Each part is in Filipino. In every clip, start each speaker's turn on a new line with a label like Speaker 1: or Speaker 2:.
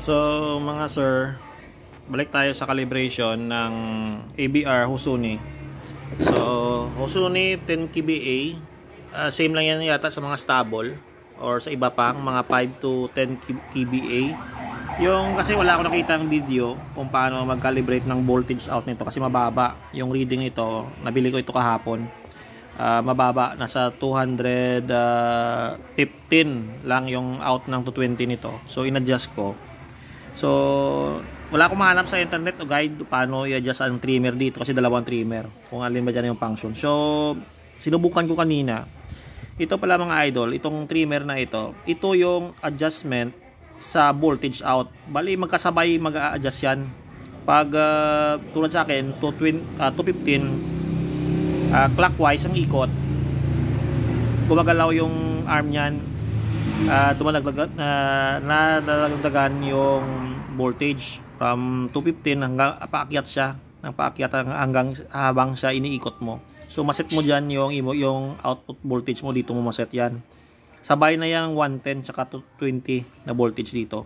Speaker 1: So mga sir, balik tayo sa calibration ng ABR Hosuni. So Hosuni 10 kBA, same lang yan yata sa mga stable or sa iba pang mga 5 to 10 kBA. Yung kasi wala ako nakita ng video kung paano mag-calibrate ng voltage out nito kasi mababa yung reading nito. Nabili ko ito kahapon. Mababa, nasa 215 lang yung out ng 220 nito. So in-adjust ko. So wala akong mahanap sa internet o guide paano i-adjust ang trimmer dito kasi dalawang trimmer kung alin ba dyan yung function. So sinubukan ko kanina. Ito pala mga idol, itong trimmer na ito yung adjustment sa voltage out. Bali magkasabay mag-a-adjust yan. Pag tulad sa akin 215 clockwise ang ikot, gumagalaw yung arm niyan, nadadagdagan yung voltage from 215 hanggang paakyat siya, hanggang habang siya iniikot mo. So maset mo diyan yung output voltage mo, dito mo maset yan. Sabay na yung 110 saka 220 na voltage dito.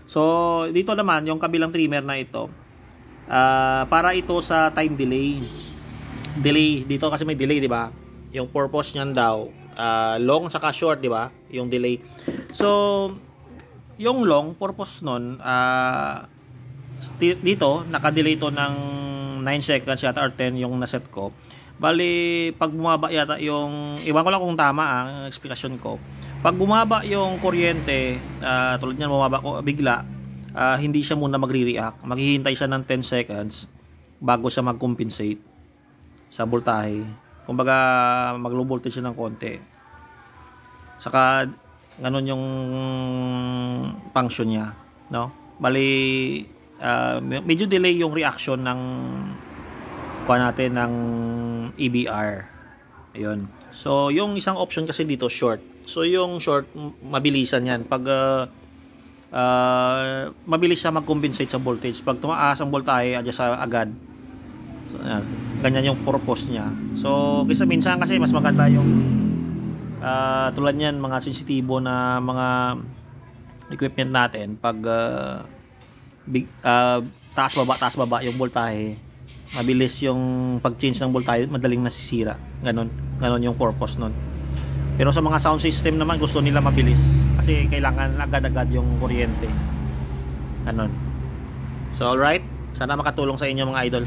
Speaker 1: So dito naman yung kabilang trimmer na ito, para ito sa time delay dito kasi may delay, di ba? Yung purpose niyan daw long saka short, di ba? Yung delay. So yung long purpose nun, dito naka-delay to ng 9 seconds yata or 10 yung naset ko. Bali pag bumaba yata yung, iwan ko lang kung tama ang explanation ko. Pag bumaba yung kuryente, tulad niyan bumaba ko bigla, hindi siya muna magre-react. Maghihintay siya ng 10 seconds bago siya mag-compensate sa voltahe. Kumbaga mag-low voltage siya ng konti. Saka ganun yung function niya, no? Bali medyo delay yung reaction ng natin ng EBR. Ayun. So yung isang option kasi dito short. So yung short mabilisan yan. Pag mabilis siya mag-compensate sa voltage. Pag tumaas ang voltahe, adjust agad. So, ganyan yung purpose niya. So kasi minsan kasi mas maganda yung tulad niyan mga sensitibo na mga equipment natin, pag taas baba yung voltahe, mabilis yung pag-change ng voltahe, madaling nasisira. Ganon yung purpose nun. Pero sa mga sound system naman, gusto nila mabilis kasi kailangan agad-agad yung kuryente. Ganon. So alright, sana makatulong sa inyo mga idol.